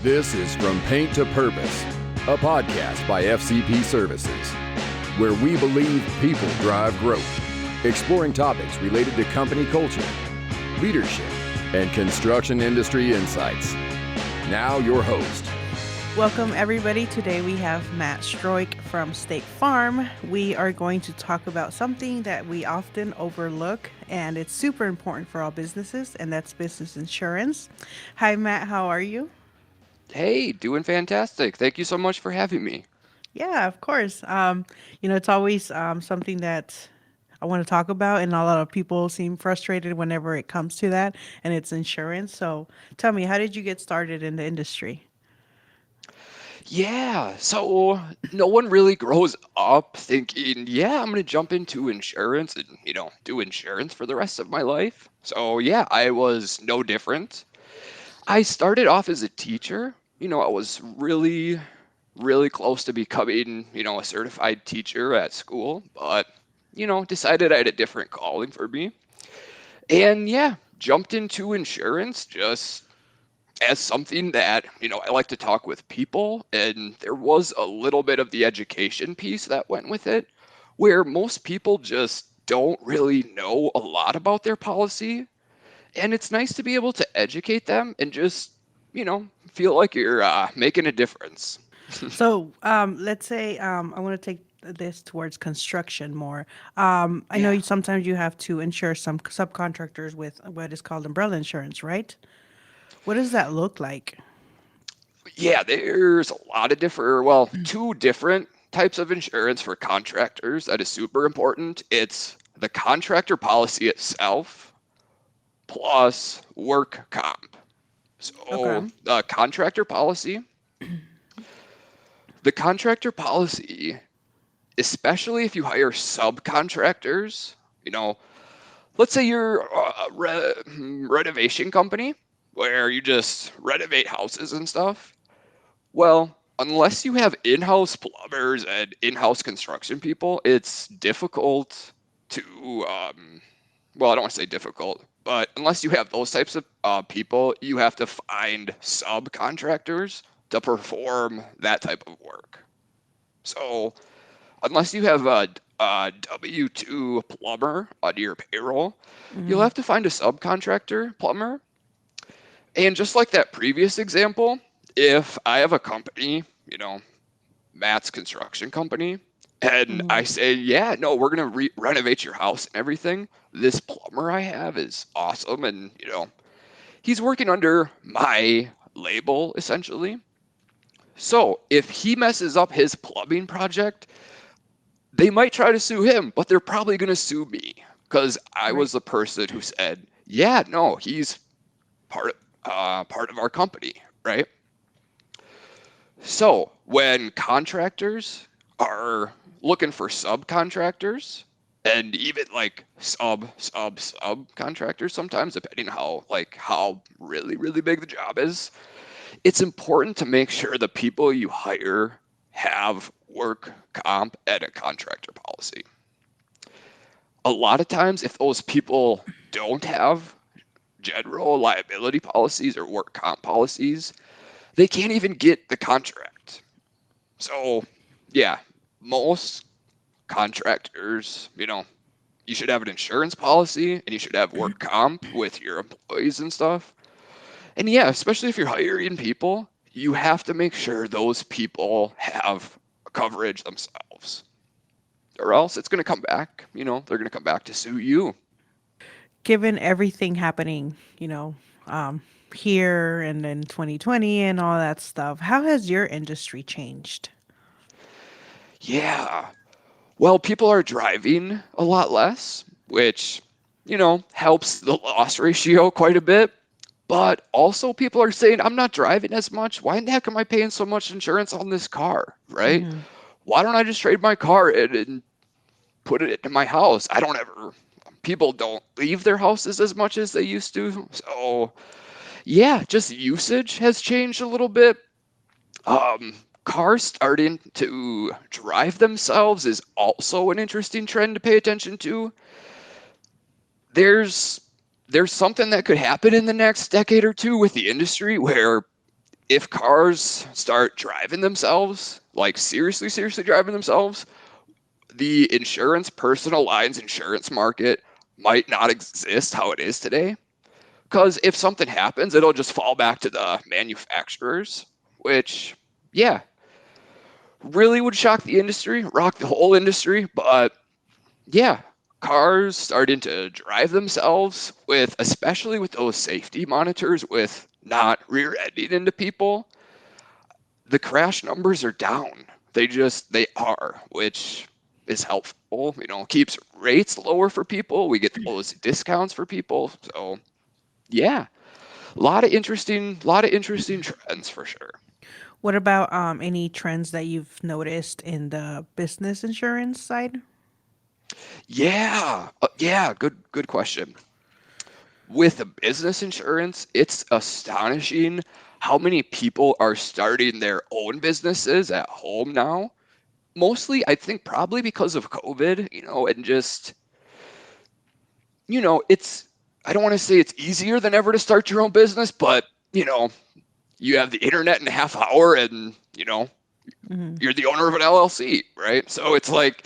This is From Paint to Purpose, a podcast by FCP Services, where we believe people drive growth, exploring topics related to company culture, leadership, and construction industry insights. Now your host. Welcome, everybody. Today we have Matt Zdroik from State Farm. We are going to talk about something that we often overlook, and it's super important for all businesses, and that's business insurance. Hi, Matt. How are you? Hey, doing fantastic. Thank you so much for having me. Yeah, of course. It's always something that I want to talk about, and a lot of people seem frustrated whenever it comes to that, and it's insurance. So tell me, how did you get started in the industry? Yeah, so no one really grows up thinking, yeah, I'm going to jump into insurance and, do insurance for the rest of my life. So, yeah, I was no different. I started off as a teacher. I was really, really close to becoming, a certified teacher at school, but, decided I had a different calling for me. And yeah, jumped into insurance just as something that, I like to talk with people, and there was a little bit of the education piece that went with it, where most people just don't really know a lot about their policy. And it's nice to be able to educate them and just, feel like you're making a difference. So let's say I want to take this towards construction more. I know Yeah. sometimes you have to insure some subcontractors with what is called umbrella insurance, right? What does that look like? Yeah, there's a lot of different, well, two different types of insurance for contractors that is super important. It's the contractor policy itself plus work comp. So Okay. the contractor policy, especially if you hire subcontractors, you know, let's say you're a renovation company where you just renovate houses and stuff. Well, unless you have in-house plumbers and in-house construction people, it's difficult to, well, I don't want to say difficult, but unless you have those types of people, you have to find subcontractors to perform that type of work. So unless you have a W-2 plumber on your payroll, you'll Hmm. have to find a subcontractor plumber. And just like that previous example, if I have a company, Matt's construction company, and Hmm. I say, yeah, no, we're going to renovate your house and everything. This plumber I have is awesome. And, he's working under my label essentially. So if he messes up his plumbing project, they might try to sue him, but they're probably going to sue me because I Right. was the person who said, yeah, no, he's part of our company, right? So when contractors are looking for subcontractors, and even like subcontractors sometimes, depending how really big the job is, it's important to make sure the people you hire have work comp and a contractor policy. A lot of times, if those people don't have general liability policies or work comp policies, they can't even get the contract. So, yeah, most contractors, you should have an insurance policy and you should have work comp with your employees and stuff. And yeah, especially if you're hiring people, you have to make sure those people have coverage themselves, or else it's going to come back. They're going to come back to sue you. Given everything happening, um, here and in 2020 and all that stuff, how has your industry changed? Yeah. Well, people are driving a lot less, which, helps the loss ratio quite a bit. But also, people are saying, I'm not driving as much. Why in the heck am I paying so much insurance on this car? Right? Hmm. Why don't I just trade my car in and put it into my house? People don't leave their houses as much as they used to. So, yeah, just usage has changed a little bit. Um, Cars starting to drive themselves is also an interesting trend to pay attention to. There's there's something that could happen in the next decade or two with the industry where if cars start driving themselves, like seriously driving themselves, the insurance, personal lines insurance market might not exist how it is today. Because if something happens, it'll just fall back to the manufacturers, which, yeah, really would shock the industry, rock the whole industry. But yeah, cars starting to drive themselves with, especially with those safety monitors, with not rear-ending into people, the crash numbers are down. They are, which is helpful. Keeps rates lower for people. We get those discounts for people. So yeah, a lot of interesting trends for sure. What about any trends that you've noticed in the business insurance side? Yeah, good question. With a business insurance, it's astonishing how many people are starting their own businesses at home now. Mostly, I think probably because of COVID, and just, it's, I don't want to say it's easier than ever to start your own business, but, you have the internet in a half hour and, Hmm. you're the owner of an LLC, right? So it's like,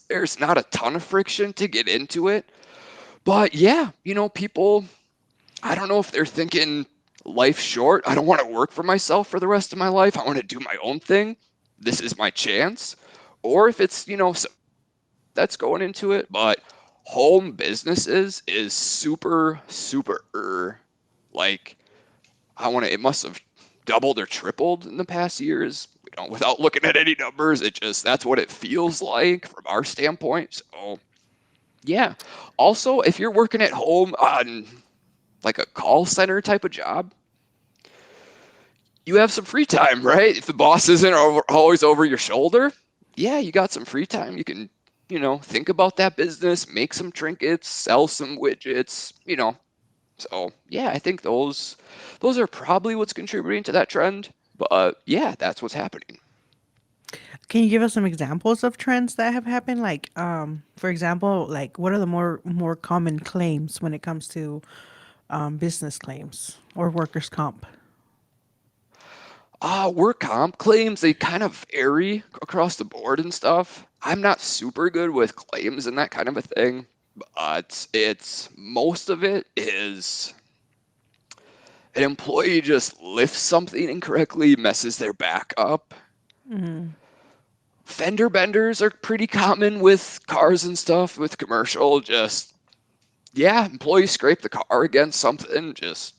there's not a ton of friction to get into it. But yeah, people, I don't know if they're thinking life short. I don't want to work for myself for the rest of my life. I want to do my own thing. This is my chance. Or if it's, some debt that's going into it. But home businesses is super, like, it must have doubled or tripled in the past years. Without looking at any numbers, that's what it feels like from our standpoint. So, yeah. Also, if you're working at home on like a call center type of job, you have some free time, right? If the boss isn't always over your shoulder, yeah, you got some free time. You can, think about that business, make some trinkets, sell some widgets, So yeah, I think those are probably what's contributing to that trend. But yeah, that's what's happening. Can you give us some examples of trends that have happened? Like, for example, like what are the more common claims when it comes to business claims or workers' comp? Work comp claims, they kind of vary across the board and stuff. I'm not super good with claims and that kind of a thing, but it's most of it is an employee just lifts something incorrectly, messes their back up. Hmm. Fender benders are pretty common with cars and stuff, with commercial, just, yeah, employees scrape the car against something, just,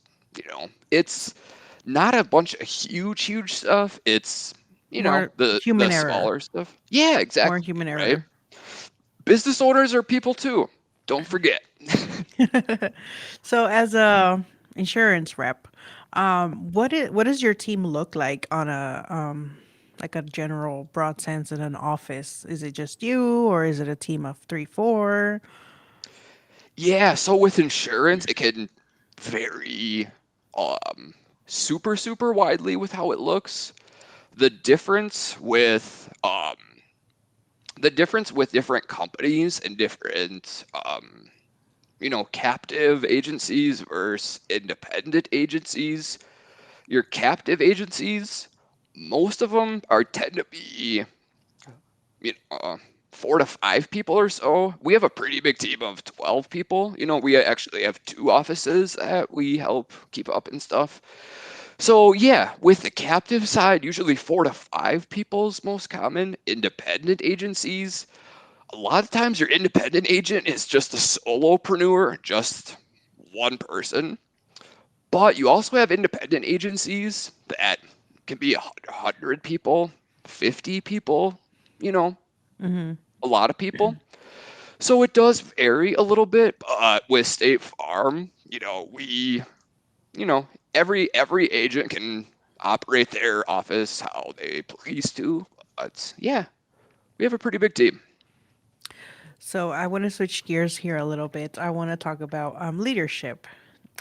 it's not a bunch of huge stuff. It's, More the human error. smaller stuff. Yeah, More exactly, human right? error. Business owners are people too. Don't forget. So, as a insurance rep, what does your team look like on a like a general broad sense in an office? Is it just you, or is it a team of three, four? Yeah, so with insurance, it can vary um super widely with how it looks. The difference with different companies and different captive agencies versus independent agencies. Your captive agencies, most of them are tend to be, you know, uh, 4 to 5 people or so. We have a pretty big team of 12 people. We actually have 2 offices that we help keep up and stuff. So yeah, with the captive side, usually 4 to 5 people is most common. Independent agencies, a lot of times your independent agent is just a solopreneur, just one person. But you also have independent agencies that can be 100 people, 50 people, you know, Mm-hmm. a lot of people. So it does vary a little bit, but with State Farm, you know, every agent can operate their office how they please to. But yeah, we have a pretty big team. So, I want to switch gears here a little bit. I want to talk about leadership.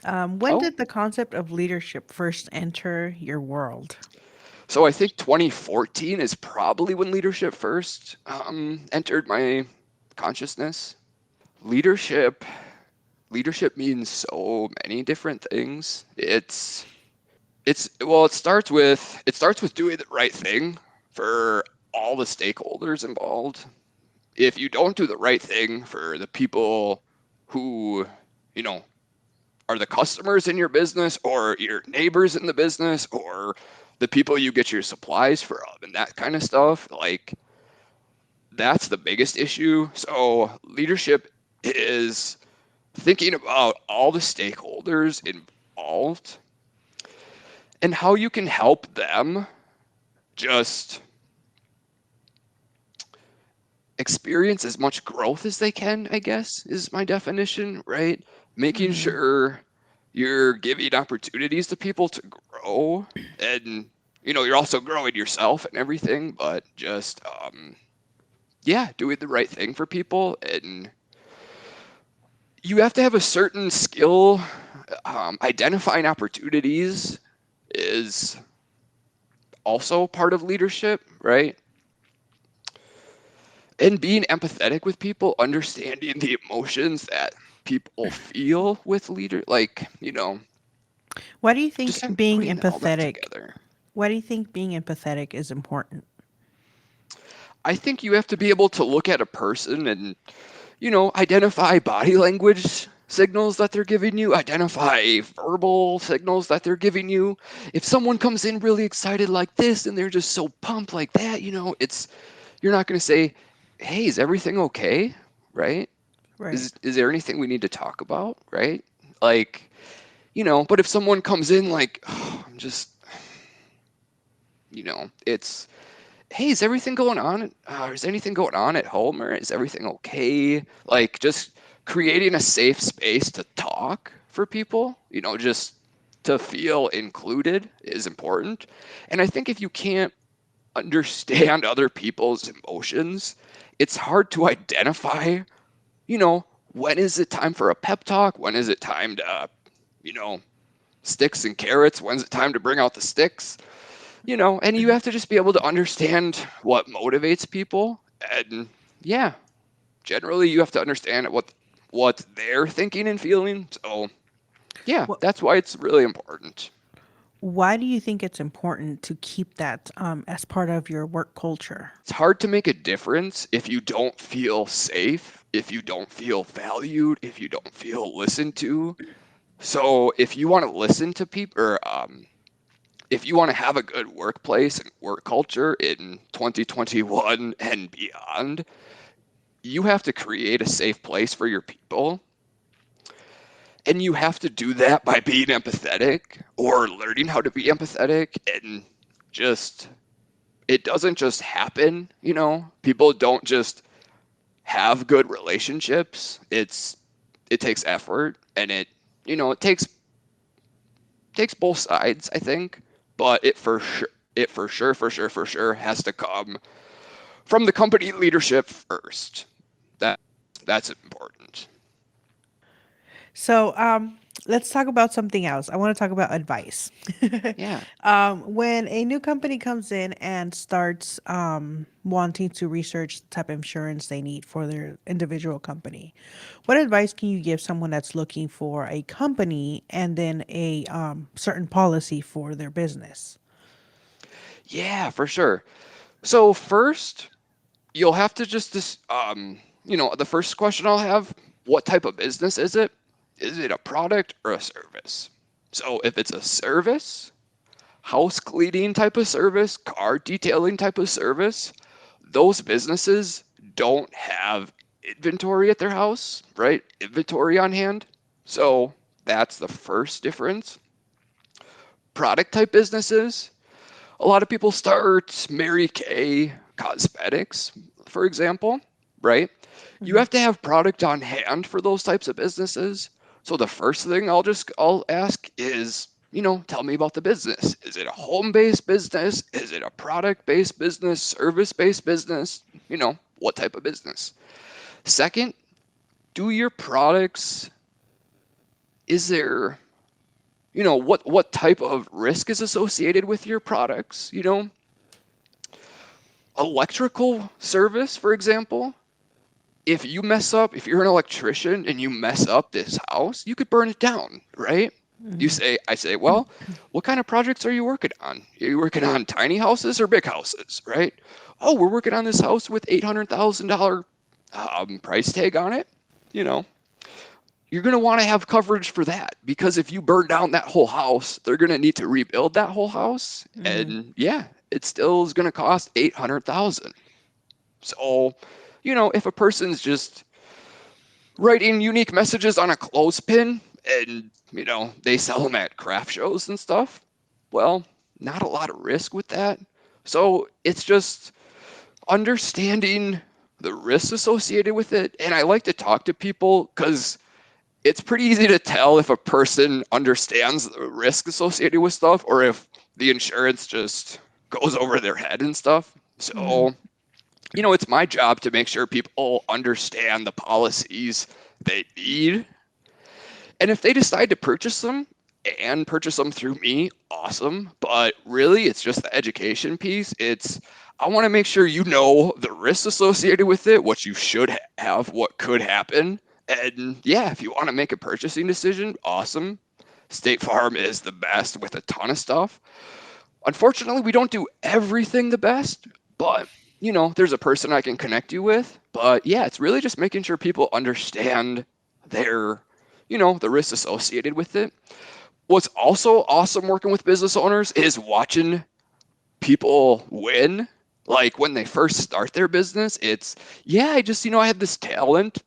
When Oh, did the concept of leadership first enter your world? so I think 2014 is probably when leadership first entered my consciousness. Leadership leadership means so many different things. it starts with doing the right thing for all the stakeholders involved. If you don't do the right thing for the people who, you know, are the customers in your business or your neighbors in the business or the people you get your supplies from and that kind of stuff, like that's the biggest issue. So leadership is thinking about all the stakeholders involved and how you can help them just experience as much growth as they can, I guess, is my definition, right? Making Mm-hmm. sure you're giving opportunities to people to grow and you're also growing yourself and everything, but just yeah, doing the right thing for people. And you have to have a certain skill. Identifying opportunities is also part of leadership, right? And being empathetic with people, understanding the emotions that people feel with leader, like, Why do you just think have, being putting all that empathetic? together. Why do you think being empathetic is important? I think you have to be able to look at a person and, identify body language signals that they're giving you, identify verbal signals that they're giving you. If someone comes in really excited like this and they're just so pumped like that, you're not going to say, "Hey, is everything okay?" Right? Right. Is there anything we need to talk about? Right? Like, but if someone comes in like, oh, I'm just, it's, hey, is everything going on? Is anything going on at home, or is everything okay? Like, just creating a safe space to talk for people, just to feel included is important. And I think if you can't understand other people's emotions, it's hard to identify, when is it time for a pep talk? When is it time to, you know, sticks and carrots? When's it time to bring out the sticks? And you have to just be able to understand what motivates people. And yeah, generally you have to understand what they're thinking and feeling. So yeah, What that's why it's really important. Why do you think it's important to keep that as part of your work culture? It's hard to make a difference if you don't feel safe, if you don't feel valued, if you don't feel listened to. So if you want to listen to people, or if you want to have a good workplace and work culture in 2021 and beyond, you have to create a safe place for your people. And you have to do that by being empathetic or learning how to be empathetic. And just, it doesn't just happen, People don't just have good relationships. It takes effort, and it takes both sides, I think, but it for sure has to come from the company leadership first. That that's important. So, let's talk about something else. I want to talk about advice. Yeah. When a new company comes in and starts wanting to research the type of insurance they need for their individual company, what advice can you give someone that's looking for a company and then a certain policy for their business? Yeah, for sure. So first, you'll have to just the first question I'll have, what type of business is it? Is it a product or a service? So if it's a service, house cleaning type of service, car detailing type of service, those businesses don't have inventory at their house, right? Inventory on hand. So that's the first difference. Product type businesses, a lot of people start Mary Kay Cosmetics, for example, right? You Hmm. have to have product on hand for those types of businesses. So the first thing I'll ask is, tell me about the business. Is it a home-based business? Is it a product-based business, service-based business? What type of business? Second, do your products, is there, what type of risk is associated with your products? Electrical service, for example, if you're an electrician and you mess up this house, you could burn it down, right? I say, well, what kind of projects are you working on? Are you working on tiny houses or big houses, right? Oh, we're working on this house with $800,000 price tag on it. You know, you're going to want to have coverage for that because if you burn down that whole house, they're going to need to rebuild that whole house. Mm-hmm. And yeah, it still is going to cost 800,000. So, if a person's just writing unique messages on a clothespin and, they sell them at craft shows and stuff, well, not a lot of risk with that. So it's just understanding the risks associated with it. And I like to talk to people because it's pretty easy to tell if a person understands the risk associated with stuff or if the insurance just goes over their head and stuff. Mm-hmm. So, it's my job to make sure people understand the policies they need. And if they decide to purchase them and purchase them through me, awesome. But really, it's just the education piece. I want to make sure you know the risks associated with it, what you should have, what could happen. And yeah, if you want to make a purchasing decision, awesome. State Farm is the best with a ton of stuff. Unfortunately, we don't do everything the best, but there's a person I can connect you with. But yeah, it's really just making sure people understand their, the risks associated with it. What's also awesome working with business owners is watching people win. Like when they first start their business, it's, yeah, I just, I had this talent,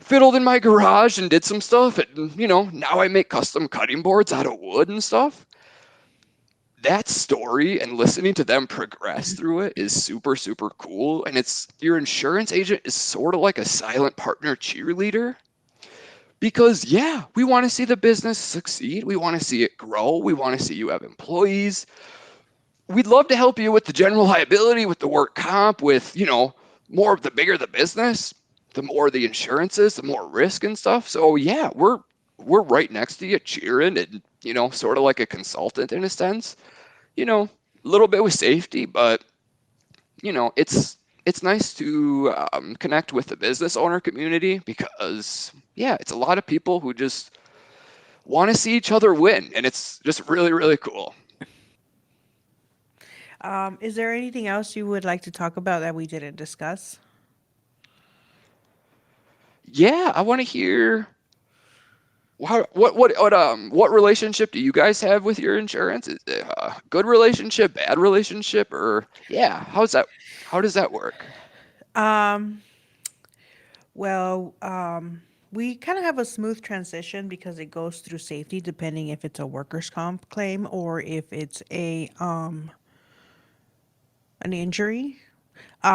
fiddled in my garage and did some stuff. And, now I make custom cutting boards out of wood and stuff. That story and listening to them progress through it is super, super cool. And it's your insurance agent is sort of like a silent partner cheerleader because, yeah, we want to see the business succeed. We want to see it grow. We want to see you have employees. We'd love to help you with the general liability, with the work comp, with, more of the bigger the business, the more the insurance is, the more risk and stuff. So, yeah, we're right next to you cheering and, sort of like a consultant in a sense a little bit with safety, but it's nice to connect with the business owner community because yeah, it's a lot of people who just want to see each other win, and it's just really, really cool. Is there anything else you would like to talk about that we didn't discuss? Yeah, I want to hear what relationship do you guys have with your insurance? Is it a good relationship, bad relationship, or yeah, how does that work? Um, well, we kind of have a smooth transition because it goes through safety, depending if it's a workers' comp claim or if it's a an injury.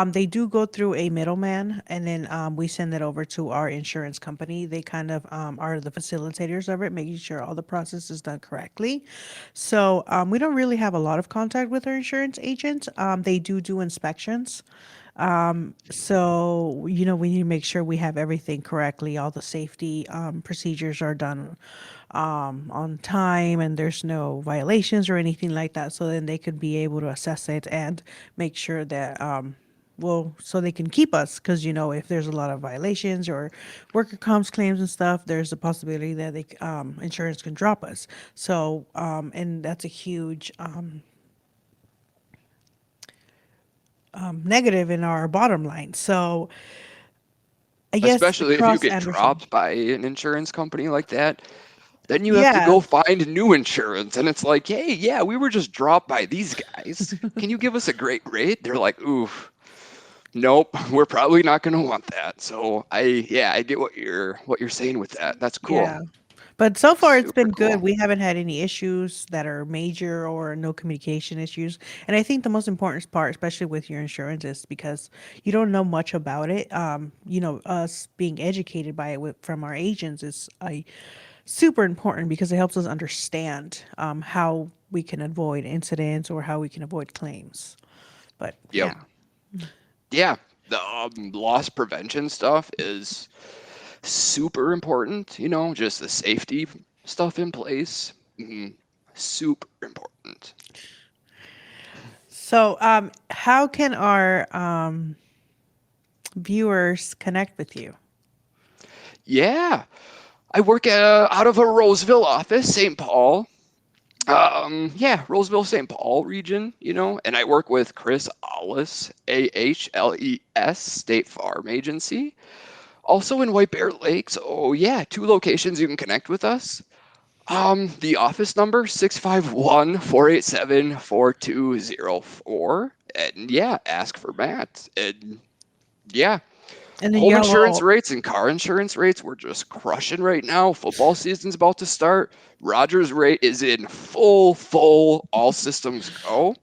They do go through a middleman, and then we send it over to our insurance company. They kind of are the facilitators of it, making sure all the process is done correctly. So we don't really have a lot of contact with our insurance agents. They do inspections. So, we need to make sure we have everything correctly. All the safety procedures are done on time and there's no violations or anything like that. So then they could be able to assess it and make sure that, well, so they can keep us. Because, if there's a lot of violations or worker comps claims and stuff, there's a possibility that insurance can drop us. So, and that's a huge negative in our bottom line. So, I guess the Especially if you cross get Anderson. dropped by an insurance company like that. Then you have to Yeah. go find new insurance. And it's like, hey, yeah, we were just dropped by these guys. Can you give us a great rate? They're like, oof, nope, we're probably not going to want that. So I get what you're saying with that. That's cool. Yeah. But so far it's Super been good. cool. We haven't had any issues that are major or no communication issues. And I think the most important part, especially with your insurance, is because you don't know much about it. Us being educated by it from our agents is super important because it helps us understand how we can avoid incidents or how we can avoid claims. But Yep. yeah. Yeah. The loss prevention stuff is super important. Just the safety stuff in place. Super important. So, how can our viewers connect with you? Yeah. I work out of a Roseville office, St. Paul. Roseville, St. Paul region, and I work with Chris Ahles, Ahles, State Farm Agency. Also in White Bear Lake. So yeah, 2 locations you can connect with us. The office number 651-487-4204. And yeah, ask for Matt. And yeah, And then home insurance y'all, rates and car insurance rates, we're just crushing right now. Football season's about to start. Rogers rate is in full, all systems go.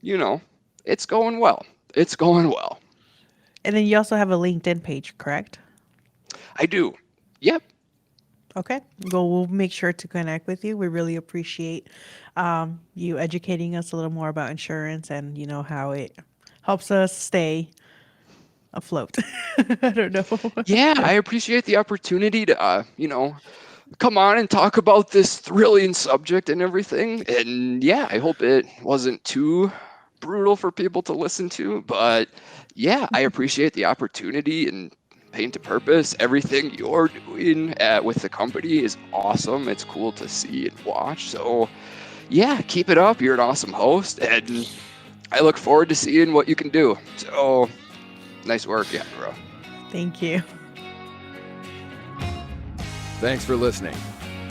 You know, it's going well. It's going well. and then you also have a LinkedIn page, correct? I do. Yep. Okay. Well, we'll make sure to connect with you. We really appreciate you educating us a little more about insurance and how it helps us stay afloat. I don't know. Yeah, I appreciate the opportunity to, come on and talk about this thrilling subject and everything. And yeah, I hope it wasn't too brutal for people to listen to. But yeah, I appreciate the opportunity and Paint to Purpose. Everything you're doing with the company is awesome. It's cool to see and watch. So yeah, keep it up. You're an awesome host. And I look forward to seeing what you can do. So nice work, yeah, bro. Thank you. Thanks for listening.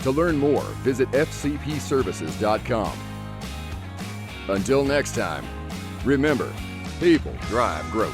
To learn more, visit fcpservices.com. Until next time, remember, people drive growth.